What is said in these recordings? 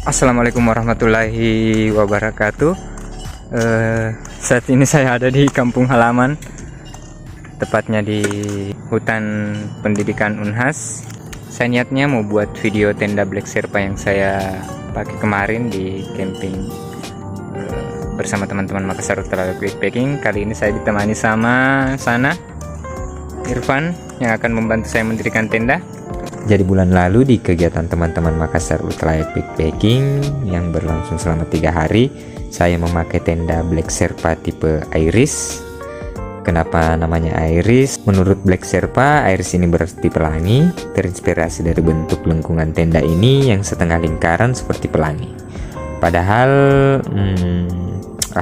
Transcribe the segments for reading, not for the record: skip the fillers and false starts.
Assalamualaikum warahmatullahi wabarakatuh. Saat ini saya ada di kampung halaman, tepatnya di hutan pendidikan Unhas. Saya niatnya mau buat video tenda Black Sherpa yang saya pakai kemarin di camping bersama teman-teman Makassar Ultra Backpacking. Kali ini saya ditemani sama Sana Irfan yang akan membantu saya mendirikan tenda. Jadi bulan lalu di kegiatan teman-teman Makassar Ultra Backpacking yang berlangsung selama 3 hari, saya memakai tenda Black Sherpa tipe Iris. Kenapa namanya Iris? Menurut Black Sherpa, Iris ini berarti pelangi, terinspirasi dari bentuk lengkungan tenda ini yang setengah lingkaran seperti pelangi. Padahal,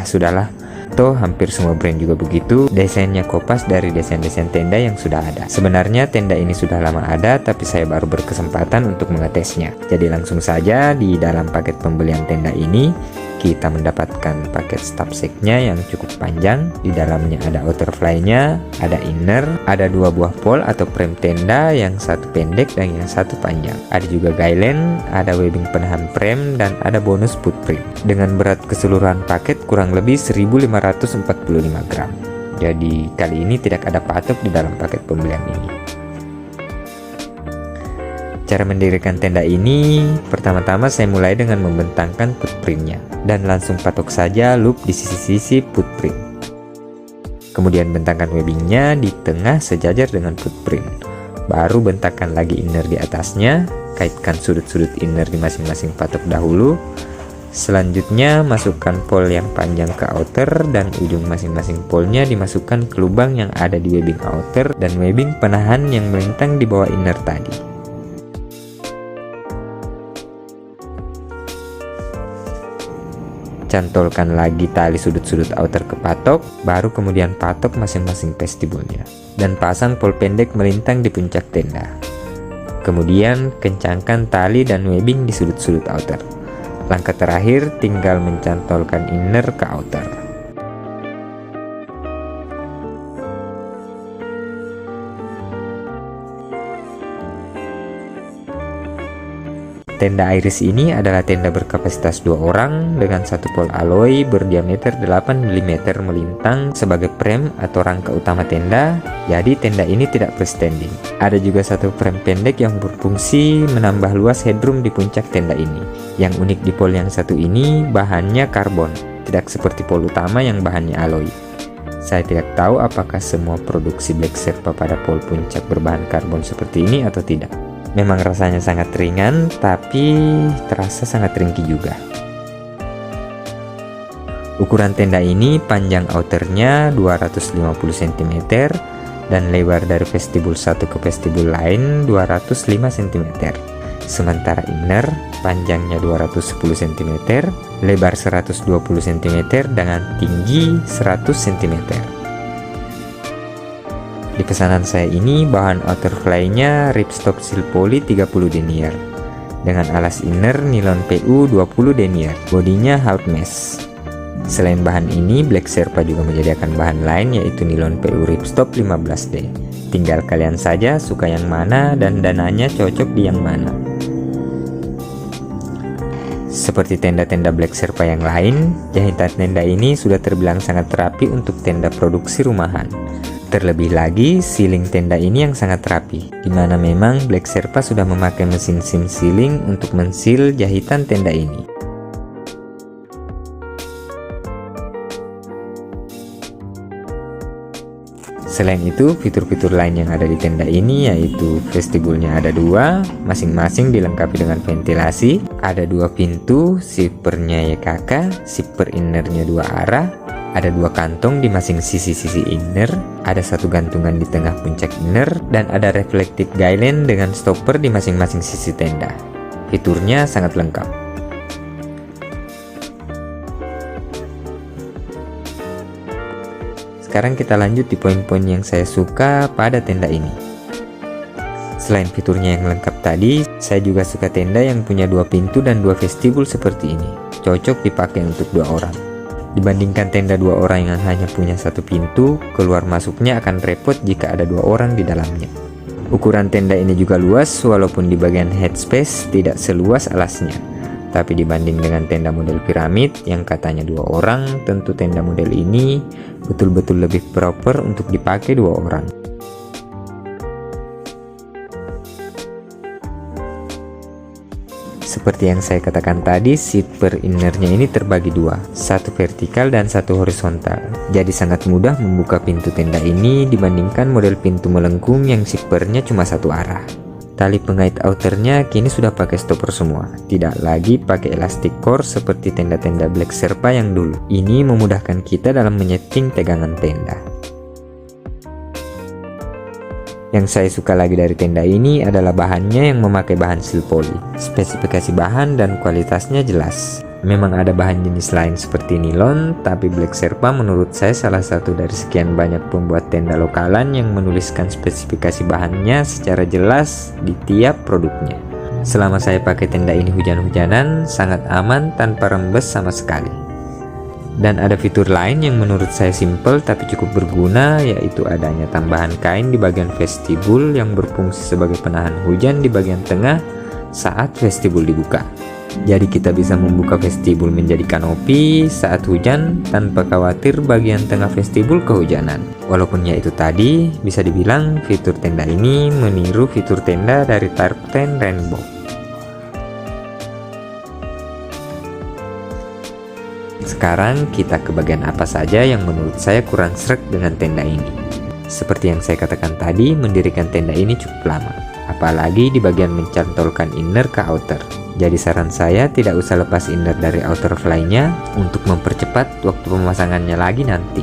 sudahlah. Toh hampir semua brand juga begitu, desainnya kopas dari desain-desain tenda yang sudah ada. Sebenarnya tenda ini sudah lama ada, tapi saya baru berkesempatan untuk mengetesnya. Jadi langsung saja di dalam paket pembelian tenda ini, kita mendapatkan paket stub set-nya yang cukup panjang. Di dalamnya ada outerfly-nya, ada inner, ada 2 buah pole atau frame tenda, yang satu pendek dan yang satu panjang. Ada juga guideline, ada webbing penahan frame, dan ada bonus footprint. Dengan berat keseluruhan paket kurang lebih 1545 gram. Jadi kali ini tidak ada patok di dalam paket pembelian ini. Cara mendirikan tenda ini, pertama-tama saya mulai dengan membentangkan footprintnya dan langsung patok saja loop di sisi-sisi footprint. Kemudian bentangkan webbingnya di tengah sejajar dengan footprint. Baru bentangkan lagi inner di atasnya, kaitkan sudut-sudut inner di masing-masing patok dahulu. Selanjutnya masukkan pole yang panjang ke outer dan ujung masing-masing pole-nya dimasukkan ke lubang yang ada di webbing outer dan webbing penahan yang melintang di bawah inner tadi. Cantolkan lagi tali sudut-sudut outer ke patok, baru kemudian patok masing-masing vestibulnya dan pasang pole pendek melintang di puncak tenda. Kemudian kencangkan tali dan webbing di sudut-sudut outer. Langkah terakhir tinggal mencantolkan inner ke outer. Tenda Iris ini adalah tenda berkapasitas 2 orang dengan satu pole alloy berdiameter 8 mm melintang sebagai frame atau rangka utama tenda. Jadi tenda ini tidak freestanding. Ada juga satu frame pendek yang berfungsi menambah luas headroom di puncak tenda ini. Yang unik di pole yang satu ini bahannya karbon, tidak seperti pole utama yang bahannya alloy. Saya tidak tahu apakah semua produksi Black Sherpa pada pole puncak berbahan karbon seperti ini atau tidak. Memang rasanya sangat ringan, tapi terasa sangat ringkih juga. Ukuran tenda ini panjang outernya 250 cm dan lebar dari vestibul satu ke vestibul lain 205 cm. Sementara inner panjangnya 210 cm, lebar 120 cm dengan tinggi 100 cm. Di pesanan saya ini bahan outerfly-nya ripstop silpoly 30 denier dengan alas inner nilon PU 20 denier, bodinya half mesh. Selain bahan ini, Black Sherpa juga menyediakan bahan lain yaitu nilon PU ripstop 15D. Tinggal kalian saja suka yang mana dan dananya cocok di yang mana. Seperti tenda-tenda Black Sherpa yang lain, jahitan tenda ini sudah terbilang sangat rapi untuk tenda produksi rumahan. Terlebih lagi, sealing tenda ini yang sangat rapi, dimana memang Black Sherpa sudah memakai mesin sim sealing untuk mensil jahitan tenda ini. Selain itu, fitur-fitur lain yang ada di tenda ini yaitu vestibulnya ada 2, masing-masing dilengkapi dengan ventilasi, ada 2 pintu, zippernya YKK, zipper innernya 2 arah, ada 2 kantong di masing sisi-sisi inner, ada 1 gantungan di tengah puncak inner, dan ada reflective guideline dengan stopper di masing-masing sisi tenda. Fiturnya sangat lengkap. Sekarang kita lanjut di poin-poin yang saya suka pada tenda ini. Selain fiturnya yang lengkap tadi, saya juga suka tenda yang punya 2 pintu dan 2 vestibul seperti ini. Cocok dipakai untuk 2 orang. Dibandingkan tenda 2 orang yang hanya punya 1 pintu, keluar masuknya akan repot jika ada 2 orang di dalamnya. Ukuran tenda ini juga luas, walaupun di bagian headspace tidak seluas alasnya. Tapi dibanding dengan tenda model piramid yang katanya 2 orang, tentu tenda model ini betul-betul lebih proper untuk dipakai 2 orang. Seperti yang saya katakan tadi, seat per innernya ini terbagi 2, satu vertikal dan satu horizontal. Jadi sangat mudah membuka pintu tenda ini dibandingkan model pintu melengkung yang zippernya cuma satu arah. Tali pengait outernya kini sudah pakai stopper semua, tidak lagi pakai elastic core seperti tenda-tenda Black Sherpa yang dulu. Ini memudahkan kita dalam menyeting tegangan tenda. Yang saya suka lagi dari tenda ini adalah bahannya yang memakai bahan steel poly. Spesifikasi bahan dan kualitasnya jelas. Memang ada bahan jenis lain seperti nilon, tapi Black Sherpa menurut saya salah satu dari sekian banyak pembuat tenda lokalan yang menuliskan spesifikasi bahannya secara jelas di tiap produknya. Selama saya pakai tenda ini hujan-hujanan, sangat aman tanpa rembes sama sekali. Dan ada fitur lain yang menurut saya simple tapi cukup berguna, yaitu adanya tambahan kain di bagian vestibul yang berfungsi sebagai penahan hujan di bagian tengah saat vestibul dibuka. Jadi kita bisa membuka vestibul menjadi kanopi saat hujan tanpa khawatir bagian tengah vestibul kehujanan. Walaupun ya itu tadi, bisa dibilang fitur tenda ini meniru fitur tenda dari Tarp Tent Rainbow. Sekarang kita ke bagian apa saja yang menurut saya kurang sreg dengan tenda ini. Seperti yang saya katakan tadi, mendirikan tenda ini cukup lama, apalagi di bagian mencantolkan inner ke outer. Jadi saran saya tidak usah lepas inner dari outer fly-nya untuk mempercepat waktu pemasangannya lagi nanti.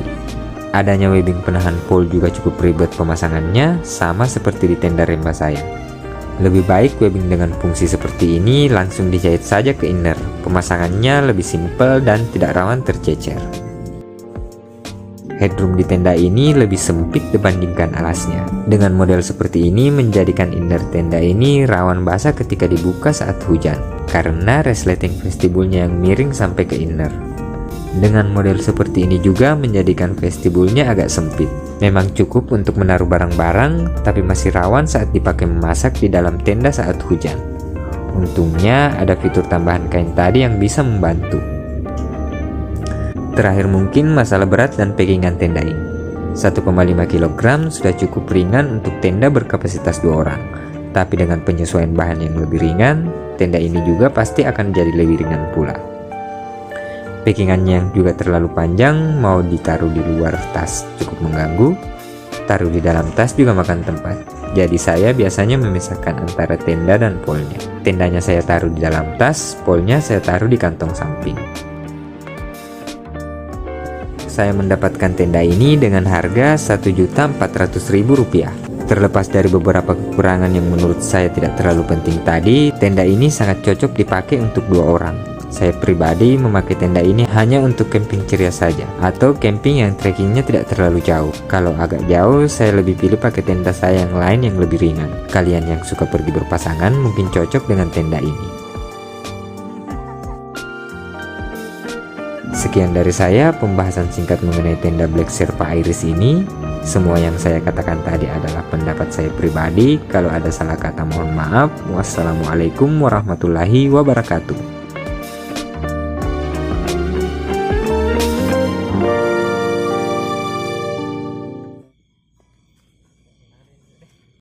Adanya webbing penahan pole juga cukup ribet pemasangannya, sama seperti di tenda Remba saya. Lebih baik webbing dengan fungsi seperti ini langsung dijahit saja ke inner. Pemasangannya lebih simpel dan tidak rawan tercecer. Headroom di tenda ini lebih sempit dibandingkan alasnya. Dengan model seperti ini menjadikan inner tenda ini rawan basah ketika dibuka saat hujan, karena resleting vestibulnya yang miring sampai ke inner. Dengan model seperti ini juga menjadikan vestibulnya agak sempit. Memang cukup untuk menaruh barang-barang, tapi masih rawan saat dipakai memasak di dalam tenda saat hujan. Untungnya ada fitur tambahan kain tadi yang bisa membantu. Terakhir mungkin masalah berat dan packingan tenda ini. 1,5 kg sudah cukup ringan untuk tenda berkapasitas 2 orang. Tapi dengan penyesuaian bahan yang lebih ringan, tenda ini juga pasti akan jadi lebih ringan pula. Packingannya yang juga terlalu panjang, mau ditaruh di luar tas cukup mengganggu, taruh di dalam tas juga makan tempat. Jadi saya biasanya memisahkan antara tenda dan polnya. Tendanya saya taruh di dalam tas, polnya saya taruh di kantong samping. Saya mendapatkan tenda ini dengan harga Rp1.400.000. Terlepas dari beberapa kekurangan yang menurut saya tidak terlalu penting tadi, tenda ini sangat cocok dipakai untuk 2 orang. Saya pribadi memakai tenda ini hanya untuk camping ceria saja, atau camping yang trekkingnya tidak terlalu jauh. Kalau agak jauh, saya lebih pilih pakai tenda saya yang lain yang lebih ringan. Kalian yang suka pergi berpasangan mungkin cocok dengan tenda ini. Sekian dari saya pembahasan singkat mengenai tenda Black Sherpa Iris ini. Semua yang saya katakan tadi adalah pendapat saya pribadi. Kalau ada salah kata mohon maaf. Wassalamualaikum warahmatullahi wabarakatuh.